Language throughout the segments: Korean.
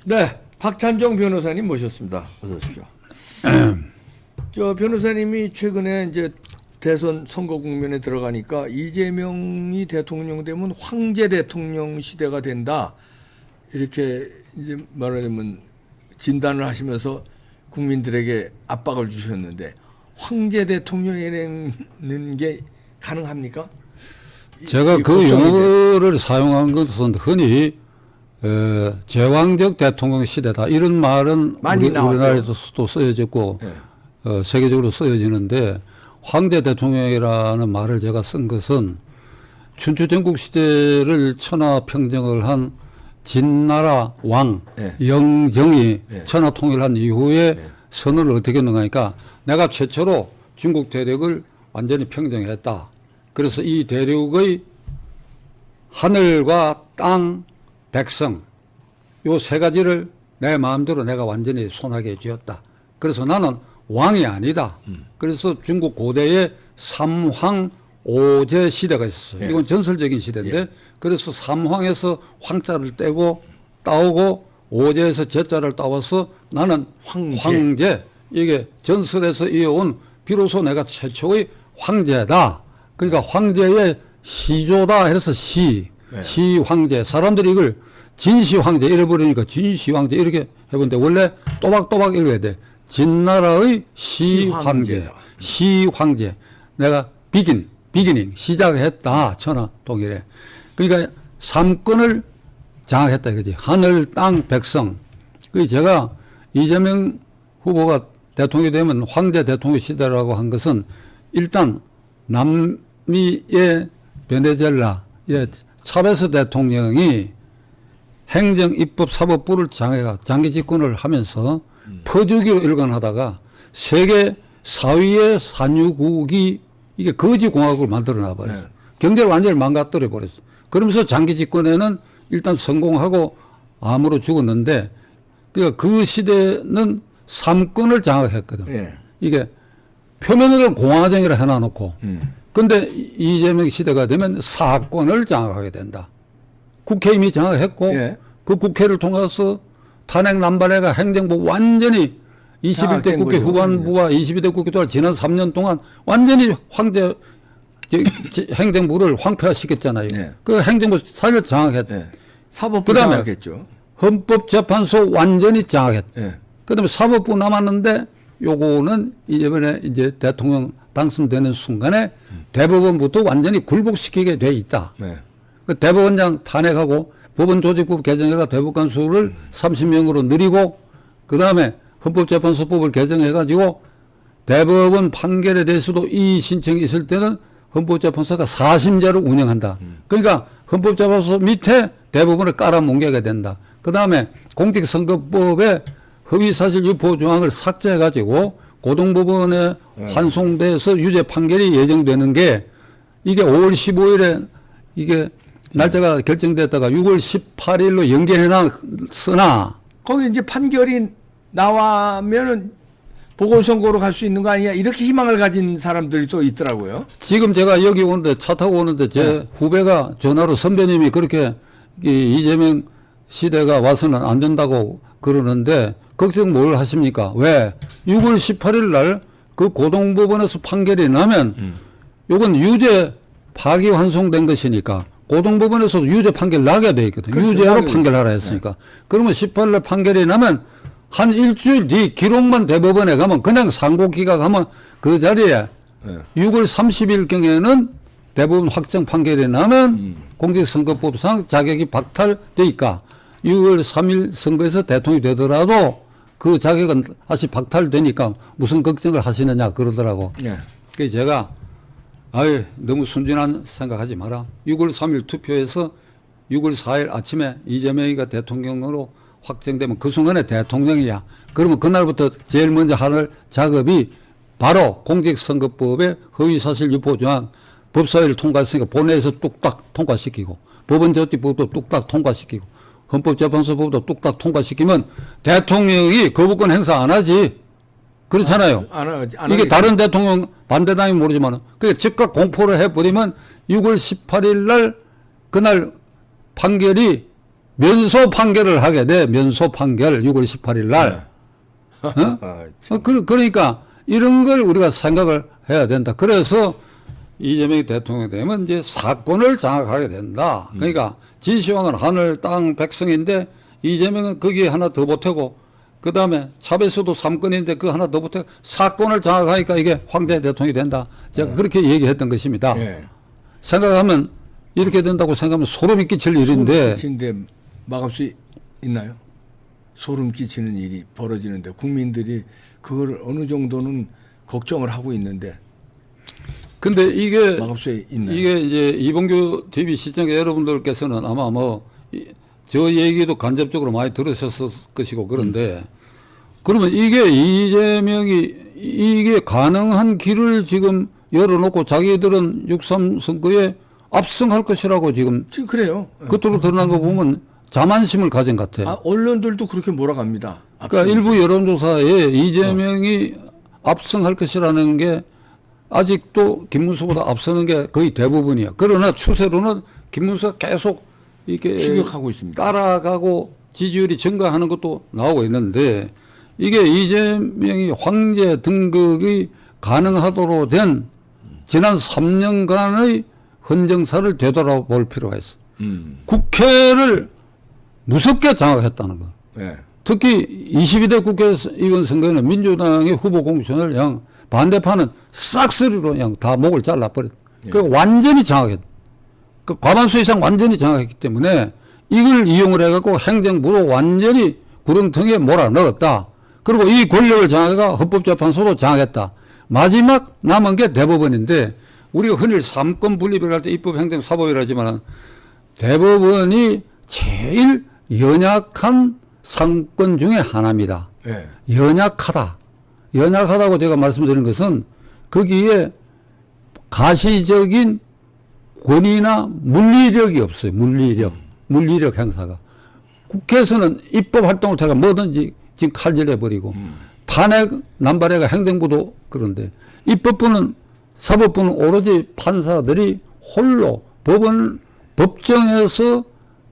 네, 박찬정 변호사님 모셨습니다. 어서 오십시오. 저 변호사님이 최근에 이제 대선 선거 국면에 들어가니까 이재명이 대통령 되면 황제 대통령 시대가 된다. 이렇게 이제 말하자면 진단을 하시면서 국민들에게 압박을 주셨는데 황제 대통령이 되는 게 가능합니까? 제가 그 용어를 사용한 것은 흔히 제왕적 대통령 시대다 이런 말은 우리나라에도 쓰여졌고 네. 세계적으로 쓰여지는데 황제 대통령이라는 말을 제가 쓴 것은 춘추 전국 시대를 천하평정을 한 진나라 왕 네. 영정이 네. 천하 통일한 이후에 네. 선언을 어떻게 했는가 하니까 내가 최초로 중국 대륙을 완전히 평정했다. 그래서 이 대륙의 하늘과 땅, 백성 요 세 가지를 내 마음대로 내가 완전히 손하게 쥐었다. 그래서 나는 왕이 아니다. 그래서 중국 고대에 삼황 오제 시대가 있었어요. 예. 이건 전설적인 시대인데 예. 그래서 삼황에서 황자를 떼고 따오고 오제에서 제자를 따와서 나는 황제. 이게 전설에서 이어온 비로소 내가 최초의 황제다. 그러니까 황제의 시조다 해서 네. 시황제. 사람들이 이걸 진시황제 이래버리니까 진시황제 이렇게 해본데 원래 또박또박 읽어야 돼. 진나라의 시황제. 내가 비기닝 시작했다. 천하 통일에. 그러니까 삼권을 장악했다 이거지. 하늘, 땅, 백성. 그 제가 이재명 후보가 대통령이 되면 황제 대통령 시대라고 한 것은 일단 남미의 베네수엘라의 차베스 대통령이 행정, 입법, 사법부를 장기 집권을 하면서 퍼주기로 일관하다가 세계 4위의 산유국이 이게 거지공화국을 만들어 놔버렸어요. 네. 경제를 완전히 망가뜨려 버렸어요. 그러면서 장기 집권에는 일단 성공하고 암으로 죽었는데 그러니까 그 시대는 삼권을 장악했거든. 네. 이게 표면으로는 공화정이라 해놔놓고 근데 이재명 시대가 되면 사권을 장악하게 된다. 국회 이미 장악했고 예. 그 국회를 통해서 탄핵 남발해가 행정부 완전히 21대 국회 후반부와 22대 국회 동안 지난 3년 동안 완전히 황제 행정부를 황폐화시켰잖아요. 예. 그 행정부 사를 장악했. 예. 사법부 장악했죠. 헌법재판소 완전히 장악했. 예. 그다음에 사법부 남았는데 요거는 이번에 이제 대통령 당선되는 순간에 대법원부터 완전히 굴복시키게 돼 있다. 네. 그 대법원장 탄핵하고 법원조직법 개정해가 대법관 수를 30명으로 늘리고 그 다음에 헌법재판소법을 개정해가지고 대법원 판결에 대해서도 이의 신청이 있을 때는 헌법재판소가 4심제를 운영한다. 그러니까 헌법재판소 밑에 대법원을 깔아뭉개게 된다. 그 다음에 공직선거법에 허위사실 유포 조항을 삭제해가지고 고등법원에 환송돼서 유죄 판결이 예정되는 게 이게 5월 15일에 이게 날짜가 결정됐다가 6월 18일로 연기해놨으나 거기 이제 판결이 나와면은 보궐선거로 갈 수 있는 거 아니냐 이렇게 희망을 가진 사람들이 또 있더라고요. 지금 제가 여기 오는데 차 타고 오는데 제 후배가 전화로 선배님이 그렇게 이재명 시대가 와서는 안 된다고 그러는데 걱정 뭘 하십니까? 왜? 6월 18일 날 그 고등법원에서 판결이 나면 요건 유죄 파기환송된 것이니까 고등법원에서도 유죄 판결 나게 돼 있거든. 그렇죠. 유죄로 판결하라 했으니까. 네. 그러면 18일 날 판결이 나면 한 일주일 뒤 기록만 대법원에 가면 그냥 상고기각 하면 그 자리에 네. 6월 30일경에는 대법원 확정 판결이 나면 공직선거법상 자격이 박탈되니까 6월 3일 선거에서 대통령이 되더라도 그 자격은 다시 박탈되니까 무슨 걱정을 하시느냐 그러더라고. 네. 그래서 제가 너무 순진한 생각하지 마라. 6월 3일 투표에서 6월 4일 아침에 이재명이가 대통령으로 확정되면 그 순간에 대통령이야. 그러면 그날부터 제일 먼저 할 작업이 바로 공직선거법의 허위사실 유포조항 법사위를 통과했으니까 본회의에서 뚝딱 통과시키고 법원조직법도 뚝딱 통과시키고 헌법재판소법도 뚝딱 통과시키면 대통령이 거부권 행사 안 하지. 그렇잖아요. 이게 다른 대통령 반대당이 모르지만 그게 즉각 공포를 해버리면 6월 18일 날 그날 판결이 면소 판결을 하게 돼. 면소 판결 6월 18일 날. 그러니까 이런 걸 우리가 생각을 해야 된다. 그래서 이재명이 대통령이 되면 이제 사건을 장악하게 된다. 그러니까 진시황은 하늘, 땅, 백성인데 이재명은 거기에 하나 더 보태고 그 다음에 차베스도 3건인데 그 하나 더 보태고 사건을 장악하니까 이게 황제 대통령이 된다. 제가 그렇게 얘기했던 것입니다. 생각하면 이렇게 된다고 생각하면 소름이 끼칠 일인데. 소름 끼치는데 막을 수 있나요? 소름 끼치는 일이 벌어지는데 국민들이 그걸 어느 정도는 걱정을 하고 있는데. 근데 이게 막을 수 있나요? 이게 이제 이봉규 TV 시청자 여러분들께서는 아마 저 얘기도 간접적으로 많이 들으셨을 것이고 그런데 그러면 이게 이재명이 이게 가능한 길을 지금 열어놓고 자기들은 6.3 선거에 압승할 것이라고 지금 그래요. 겉으로 드러난 거 보면 자만심을 가진 것 같아요. 언론들도 그렇게 몰아갑니다. 그러니까 일부 여론조사에 이재명이 압승할 것이라는 게 아직도 김문수보다 앞서는 게 거의 대부분이야. 그러나 추세로는 김문수가 계속 이렇게 추격하고 있습니다. 따라가고 지지율이 증가하는 것도 나오고 있는데 이게 이재명이 황제 등극이 가능하도록 된 지난 3년간의 헌정사를 되돌아볼 필요가 있어. 국회를 무섭게 장악했다는 거. 네. 특히 22대 국회의원 선거에는 민주당의 후보 공천을 그냥 반대파는 싹쓸이로 그냥 다 목을 잘라버렸다. 그 완전히 장악했다. 그 과반수 이상 완전히 장악했기 때문에 이걸 이용을 해갖고 행정부로 완전히 구렁텅이에 몰아넣었다. 그리고 이 권력을 장악해가 헌법재판소도 장악했다. 마지막 남은 게 대법원인데 우리가 흔히 삼권 분립을 할 때 입법행정사법이라 하지만 대법원이 제일 연약한 상권 중에 하나입니다. 네. 연약하다. 연약하다고 제가 말씀드린 것은 거기에 가시적인 권위나 물리력이 없어요. 물리력 행사가. 국회에서는 입법 활동을 제가 뭐든지 지금 칼질해버리고 탄핵 남발해가 행정부도 그런데 입법부는 사법부는 오로지 판사들이 홀로 법정에서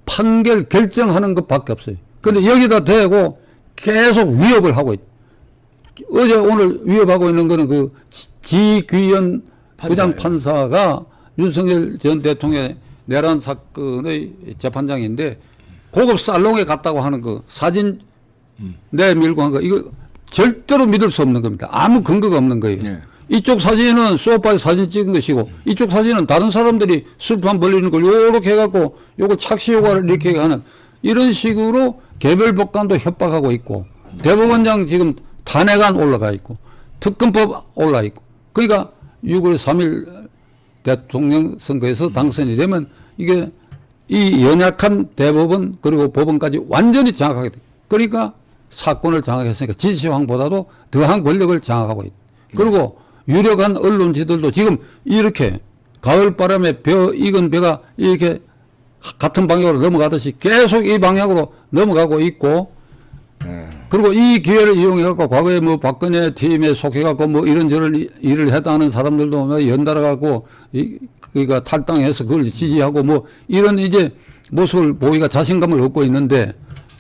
판결 결정하는 것밖에 없어요. 그런데 여기다 대고 계속 위협을 하고 있다. 어제 오늘 위협하고 있는 거는 그 지귀현 부장판사가 윤석열 전 대통령의 내란 사건의 재판장인데 고급 살롱에 갔다고 하는 그 사진 내밀고 한 거 이거 절대로 믿을 수 없는 겁니다. 아무 근거가 없는 거예요. 네. 이쪽 사진은 소파에 사진 찍은 것이고 이쪽 사진은 다른 사람들이 술판 벌리는 걸 요렇게 해갖고 요걸 착시 효과를 이렇게 하는 이런 식으로 개별 법관도 협박하고 있고 대법원장 지금 탄핵안 올라가 있고 특검법 올라 있고 그러니까 6월 3일 대통령 선거에서 당선이 되면 이게 이 연약한 대법원 그리고 법원까지 완전히 장악하게 돼. 그러니까 사건을 장악했으니까 진시황보다도 더한 권력을 장악하고 있다. 그리고 유력한 언론지들도 지금 이렇게 가을바람에 익은 벼가 이렇게 같은 방향으로 넘어가듯이 계속 이 방향으로 넘어가고 있고 그리고 이 기회를 이용해갖고 과거에 뭐 박근혜 팀에 속해갖고 뭐 이런저런 일을 했다는 사람들도 뭐 연달아갖고 그러니까 탈당해서 그걸 지지하고 뭐 이런 이제 모습을 보이가 자신감을 얻고 있는데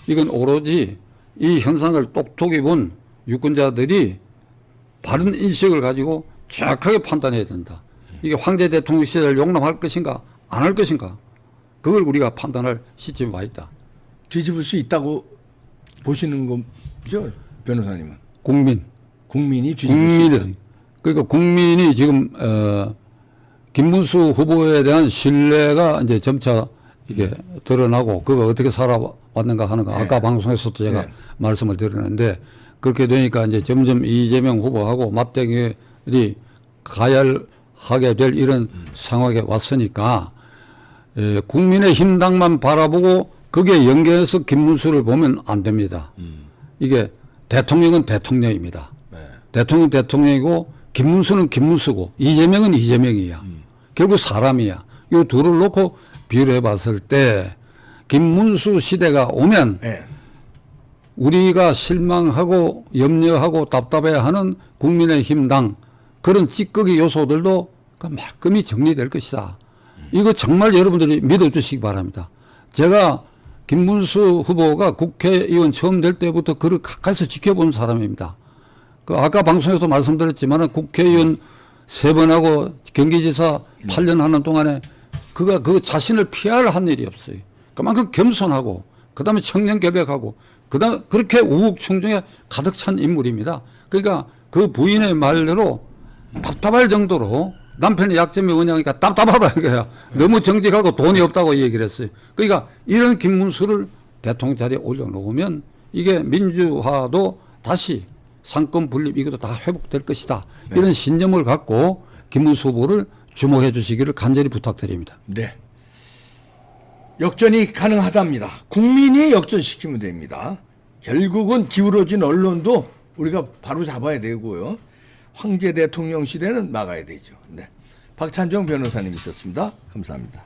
이건 오로지 이 현상을 똑똑히 본 유권자들이 바른 인식을 가지고 정확하게 판단해야 된다. 이게 황제 대통령 시대를 용납할 것인가 안 할 것인가 그걸 우리가 판단할 시점에 와 있다. 뒤집을 수 있다고 보시는 거죠, 변호사님은? 국민이 뒤집을 수 있다. 그러니까 국민이 지금 김문수 후보에 대한 신뢰가 이제 점차 이게 드러나고 그거 어떻게 살아왔는가 하는 거 아까 방송에서도 제가 말씀을 드렸는데 그렇게 되니까 이제 점점 이재명 후보하고 맞대결이 가열하게 될 이런 상황에 왔으니까 국민의힘당만 바라보고 거기에 연계해서 김문수를 보면 안 됩니다. 이게 대통령은 대통령입니다. 대통령 대통령이고 김문수는 김문수고 이재명은 이재명이야. 결국 사람이야. 이 둘을 놓고 비교해 봤을 때 김문수 시대가 오면 우리가 실망하고 염려하고 답답해하는 국민의힘당 그런 찌꺼기 요소들도 말끔히 정리될 것이다. 이거 정말 여러분들이 믿어주시기 바랍니다. 제가 김문수 후보가 국회의원 처음 될 때부터 그를 가까이서 지켜본 사람입니다. 그 아까 방송에서 말씀드렸지만 국회의원 3번하고 경기지사 8년 하는 동안에 그가 그 자신을 피할 일이 없어요. 그만큼 겸손하고 그다음에 청렴결백하고 그다음 그렇게 우후충정에 가득 찬 인물입니다. 그러니까 그 부인의 말대로 답답할 정도로 남편의 약점이 뭐냐니까 답답하다 이거야. 너무 정직하고 돈이 없다고 얘기를 했어요. 그러니까 이런 김문수를 대통령 자리에 올려놓으면 이게 민주화도 다시 상권 분립 이것도 다 회복될 것이다. 네. 이런 신념을 갖고 김문수 후보를 주목해 주시기를 간절히 부탁드립니다. 네. 역전이 가능하답니다. 국민이 역전시키면 됩니다. 결국은 기울어진 언론도 우리가 바로 잡아야 되고요. 황제 대통령 시대는 막아야 되죠. 네. 박찬정 변호사님 있었습니다. 감사합니다.